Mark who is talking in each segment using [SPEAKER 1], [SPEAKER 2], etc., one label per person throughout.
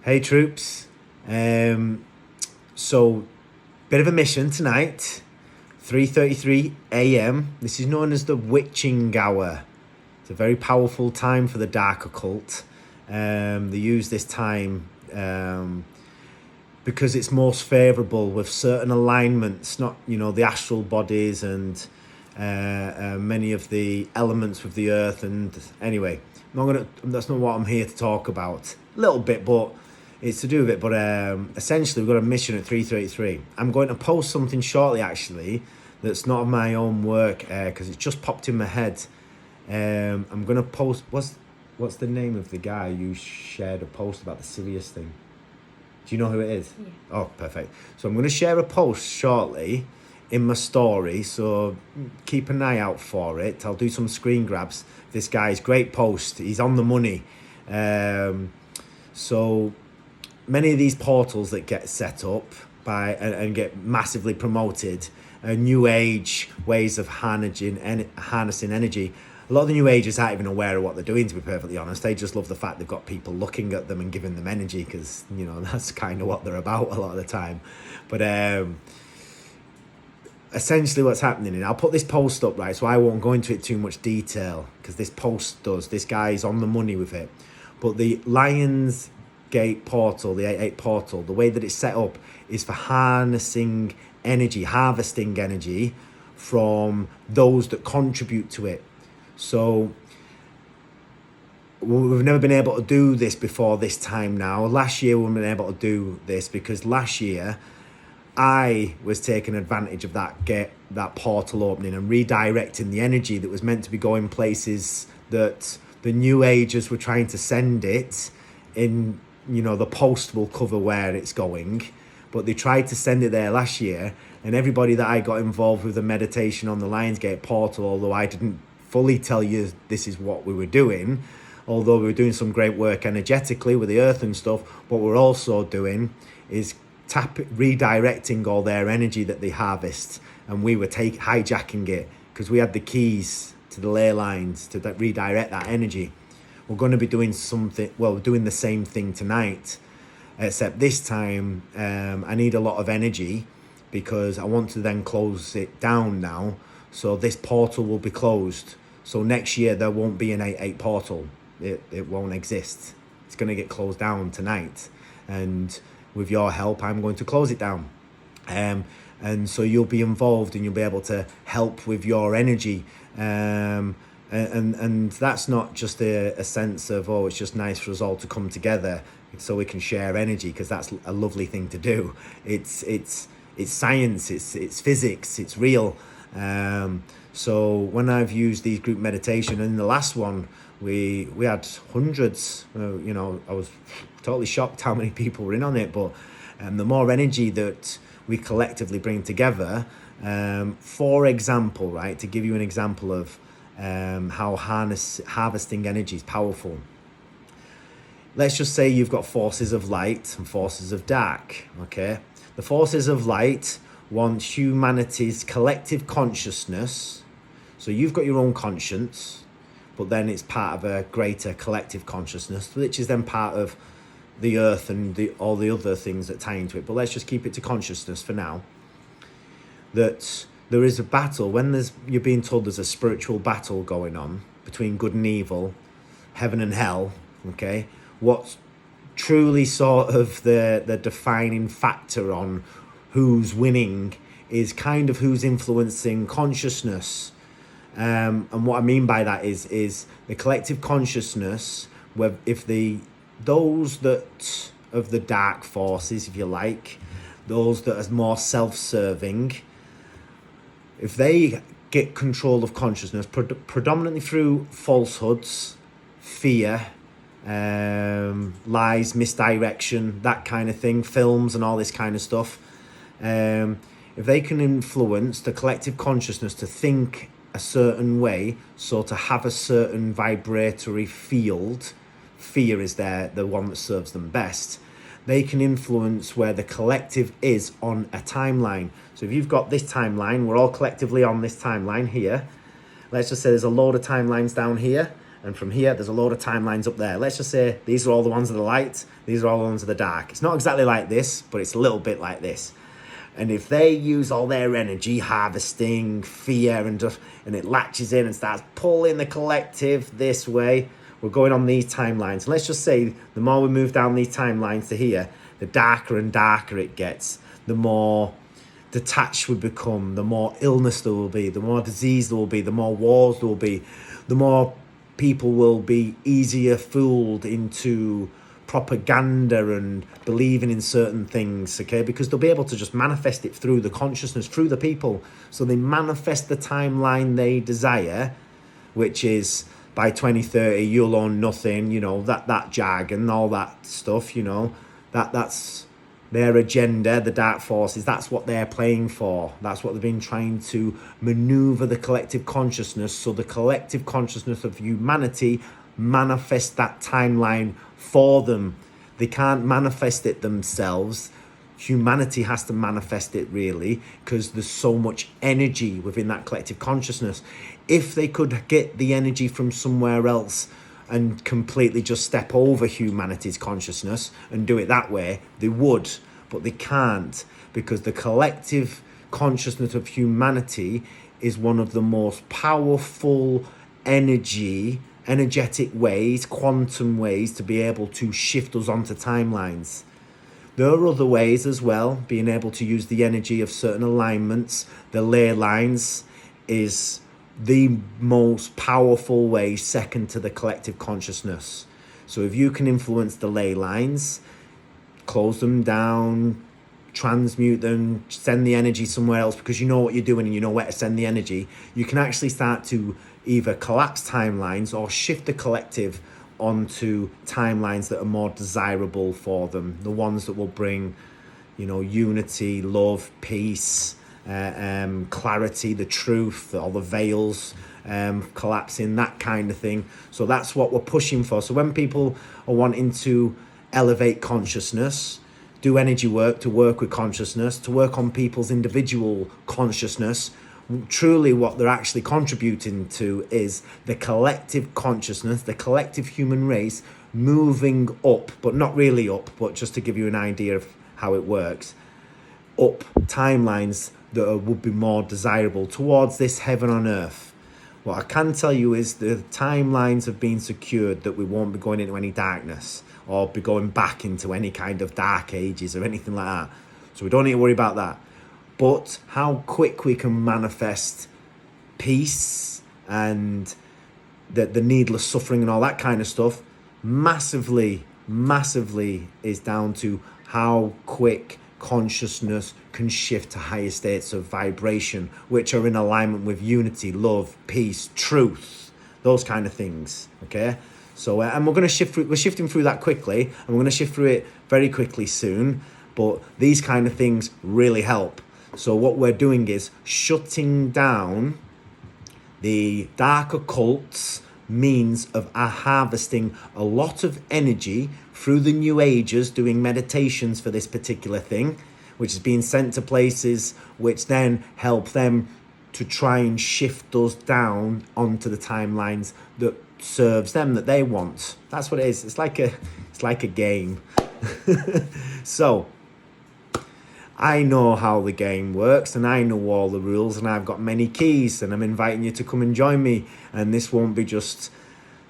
[SPEAKER 1] Hey troops, so bit of a mission tonight, 3:33 a.m. This is known as the witching hour. It's a very powerful time for the dark occult. They use this time because it's most favourable with certain alignments, not the astral bodies and many of the elements with the earth. And anyway, that's not what I'm here to talk about. A little bit, but it's to do with it. But essentially, we've got a mission at 3:33. I'm going to post something shortly, actually, that's not of my own work because it's just popped in my head. I'm going to post. What's the name of the guy who shared a post about the Sirius thing? Do you know who it is?
[SPEAKER 2] Yeah.
[SPEAKER 1] Oh, perfect. So I'm going to share a post shortly in my story, so keep an eye out for it. I'll do some screen grabs. This guy's great post. He's on the money. So many of these portals that get set up by and get massively promoted are new age ways of harnessing energy. A lot of the new agers aren't even aware of what they're doing, to be perfectly honest. They just love the fact they've got people looking at them and giving them energy because, that's kind of what they're about a lot of the time. But essentially what's happening, and I'll put this post up, right, so I won't go into it too much detail because this guy's on the money with it. But the Lions Gate portal, the 8-8 portal, the way that it's set up is for harvesting energy from those that contribute to it. So we've never been able to do this before this time now. Last year we weren't able to do this because last year I was taking advantage of that portal opening and redirecting the energy that was meant to be going places that the new agers were trying to send it in. The post will cover where it's going, but they tried to send it there last year, and everybody that I got involved with the meditation on the Lionsgate portal, although I didn't fully tell you this is what we were doing, although we were doing some great work energetically with the earth and stuff, what we're also doing is redirecting all their energy that they harvest, and we were hijacking it because we had the keys to the ley lines to redirect that energy. We're going to be doing we're doing the same thing tonight, except this time I need a lot of energy because I want to then close it down now. So this portal will be closed. So next year there won't be an 8-8 portal. It won't exist. It's going to get closed down tonight. And with your help, I'm going to close it down. And so you'll be involved and you'll be able to help with your energy. And that's not just a sense of, it's just nice for us all to come together so we can share energy, because that's a lovely thing to do. It's science, it's physics, it's real. So when I've used these group meditation, and in the last one we had hundreds, I was totally shocked how many people were in on it, but the more energy that we collectively bring together, for example, right, to give you an example of how harvesting energy is powerful. Let's just say you've got forces of light and forces of dark, okay? The forces of light want humanity's collective consciousness. So you've got your own conscience, but then it's part of a greater collective consciousness, which is then part of the earth and all the other things that tie into it. But let's just keep it to consciousness for now. That there is a battle, you're being told there's a spiritual battle going on between good and evil, heaven and hell, okay? What's truly sort of the defining factor on who's winning is kind of who's influencing consciousness. And what I mean by that is the collective consciousness, where those that of the dark forces, if you like, those that are more self-serving, if they get control of consciousness, predominantly through falsehoods, fear, lies, misdirection, that kind of thing, films and all this kind of stuff, if they can influence the collective consciousness to think a certain way, so to have a certain vibratory field, fear is the one that serves them best. They can influence where the collective is on a timeline. So if you've got this timeline, we're all collectively on this timeline here. Let's just say there's a load of timelines down here, And from here, there's a load of timelines up there. Let's just say these are all the ones of the light. These are all the ones of the dark. It's not exactly like this, but it's a little bit like this. And if they use all their energy, harvesting, fear, and it latches in and starts pulling the collective this way, we're going on these timelines. And let's just say the more we move down these timelines to here, the darker and darker it gets, the more detached we become, the more illness there will be, the more disease there will be, the more wars there will be, the more people will be easier fooled into propaganda and believing in certain things, okay? Because they'll be able to just manifest it through the consciousness, through the people. So they manifest the timeline they desire, which is by 2030 you'll own nothing, you know, that jargon, all that stuff, you know, that's their agenda, the dark forces. That's what they're playing for. That's what they've been trying to maneuver the collective consciousness, so the collective consciousness of humanity manifest that timeline for them. They can't manifest it themselves. Humanity has to manifest it, really, because there's so much energy within that collective consciousness. If they could get the energy from somewhere else and completely just step over humanity's consciousness and do it that way, they would, but they can't, because the collective consciousness of humanity is one of the most powerful energetic ways, quantum ways, to be able to shift us onto timelines. There are other ways as well, being able to use the energy of certain alignments. The ley lines is the most powerful way, second to the collective consciousness. So if you can influence the ley lines, close them down, transmute them, send the energy somewhere else, because you know what you're doing and you know where to send the energy, you can actually start to either collapse timelines or shift the collective onto timelines that are more desirable for them, the ones that will bring, you know, unity, love, peace, clarity, the truth, all the veils collapsing, that kind of thing. So that's what we're pushing for. So when people are wanting to elevate consciousness, do energy work, to work with consciousness, to work on people's individual consciousness, truly what they're actually contributing to is the collective consciousness, the collective human race moving up, but not really up, but just to give you an idea of how it works, up timelines that would be more desirable towards this heaven on earth. What I can tell you is the timelines have been secured that we won't be going into any darkness or be going back into any kind of dark ages or anything like that. So we don't need to worry about that. But how quick we can manifest peace and the needless suffering and all that kind of stuff massively is down to how quick consciousness can shift to higher states of vibration, which are in alignment with unity, love, peace, truth, those kind of things, okay? So, and we're shifting through that quickly, and we're going to shift through it very quickly soon, but these kind of things really help. So what we're doing is shutting down the dark occult's means of harvesting a lot of energy through the New Agers, doing meditations for this particular thing, which is being sent to places which then help them to try and shift us down onto the timelines that serves them, that they want. That's what it is. It's like a game. So I know how the game works and I know all the rules and I've got many keys, and I'm inviting you to come and join me. And this won't be just,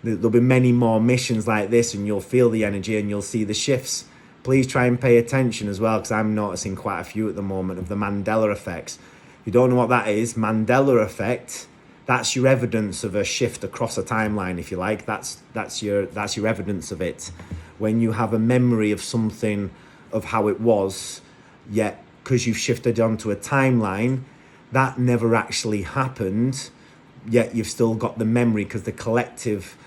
[SPEAKER 1] there'll be many more missions like this, and you'll feel the energy and you'll see the shifts. Please try and pay attention as well, because I'm noticing quite a few at the moment of the Mandela effects. If you don't know what that is, Mandela effect, that's your evidence of a shift across a timeline, if you like. That's your evidence of it. When you have a memory of something, of how it was, yet because you've shifted onto a timeline that never actually happened, yet you've still got the memory, because the collective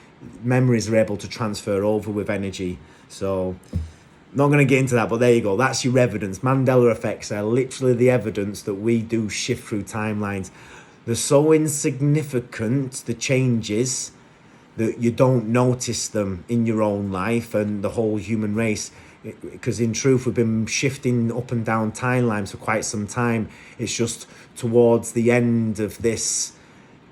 [SPEAKER 1] memories are able to transfer over with energy. So not going to get into that, but there you go. That's your evidence. Mandela effects are literally the evidence that we do shift through timelines. They're so insignificant, the changes, that you don't notice them in your own life and the whole human race. Because in truth, we've been shifting up and down timelines for quite some time. It's just towards the end of this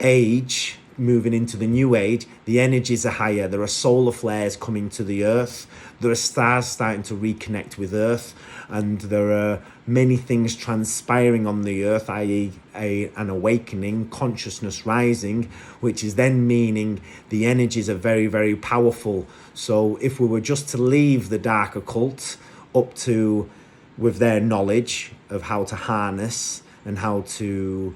[SPEAKER 1] age, moving into the new age, the energies are higher. There are solar flares coming to the earth. There are stars starting to reconnect with earth, and there are many things transpiring on the earth, i.e. an awakening, consciousness rising, which is then meaning the energies are very, very powerful. So if we were just to leave the dark occult up to with their knowledge of how to harness and how to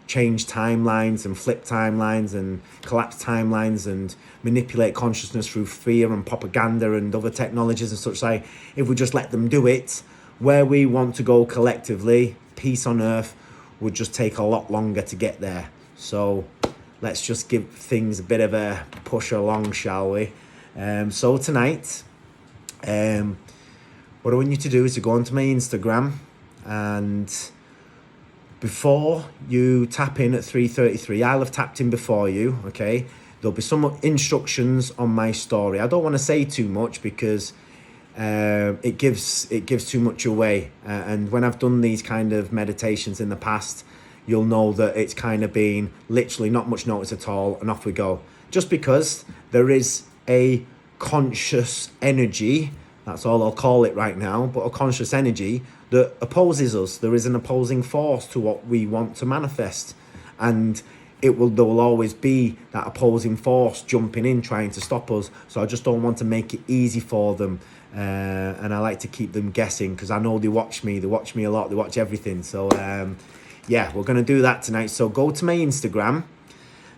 [SPEAKER 1] change timelines and flip timelines and collapse timelines and manipulate consciousness through fear and propaganda and other technologies and such like, if we just let them do it, where we want to go collectively, peace on earth, would just take a lot longer to get there. So let's just give things a bit of a push along, shall we? So tonight, what I want you to do is to go onto my Instagram, and before you tap in at 3:33, I'll have tapped in before you, okay? There'll be some instructions on my story. I don't want to say too much because it gives too much away. And when I've done these kind of meditations in the past, you'll know that it's kind of been literally not much notice at all, and off we go. Just because there is a conscious energy, that's all I'll call it right now, but a conscious energy that opposes us. There is an opposing force to what we want to manifest, and there will always be that opposing force jumping in, trying to stop us. So I just don't want to make it easy for them, and I like to keep them guessing, because I know they watch me a lot, they watch everything. So yeah, we're going to do that tonight. So go to my Instagram.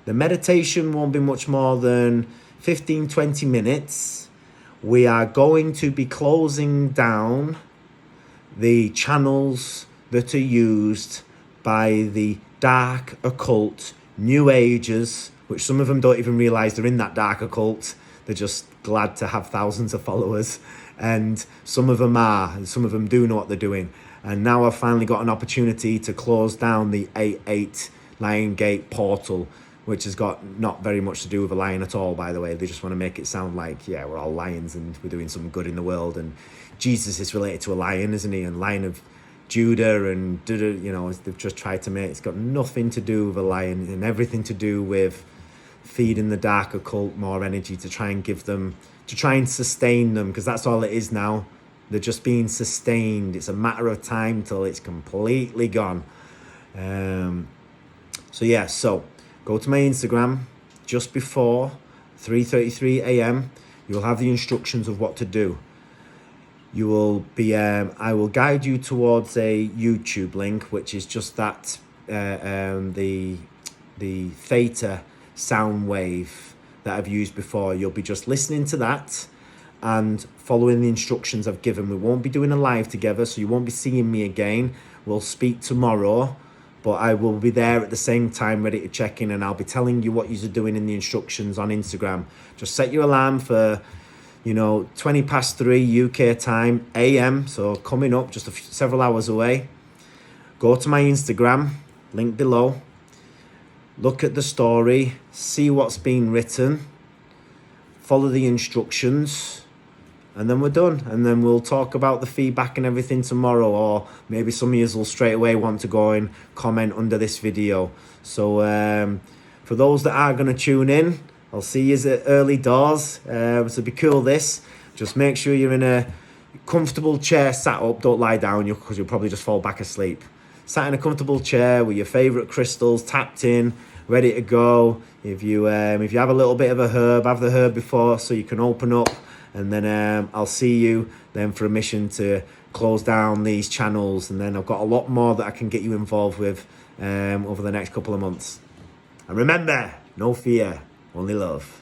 [SPEAKER 1] The meditation won't be much more than 15-20 minutes. We are going to be closing down the channels that are used by the dark occult new agers, which some of them don't even realize they're in that dark occult. They're just glad to have thousands of followers, and some of them are, and some of them do know what they're doing. And now I've finally got an opportunity to close down the 8-8 Lion Gate portal, which has got not very much to do with a lion at all, by the way. They just want to make it sound like, yeah, we're all lions and we're doing some good in the world, and Jesus is related to a lion, isn't he? And Lion of Judah, and you know, they've just tried to make, it's got nothing to do with a lion and everything to do with feeding the dark occult more energy to try and give them, to try and sustain them, because that's all it is now. They're just being sustained. It's a matter of time till it's completely gone. So yeah, so go to my Instagram just before 3:33 a.m. You'll have the instructions of what to do. You will be, I will guide you towards a YouTube link, which is just that, the theta sound wave that I've used before. You'll be just listening to that and following the instructions I've given. We won't be doing a live together, so you won't be seeing me again. We'll speak tomorrow, but I will be there at the same time, ready to check in, and I'll be telling you what you're doing in the instructions on Instagram. Just set your alarm for, 3:20 UK time, AM, so coming up, just several hours away. Go to my Instagram, link below. Look at the story, see what's been written, follow the instructions, and then we're done. And then we'll talk about the feedback and everything tomorrow, or maybe some of you will straight away want to go and comment under this video. So for those that are going to tune in, I'll see you at early doors. So it'd be cool this. Just make sure you're in a comfortable chair, sat up. Don't lie down, because you'll probably just fall back asleep. Sat in a comfortable chair with your favourite crystals tapped in, ready to go. If you have a little bit of a herb, have the herb before so you can open up. And then I'll see you then for a mission to close down these channels. And then I've got a lot more that I can get you involved with over the next couple of months. And remember, no fear, only love.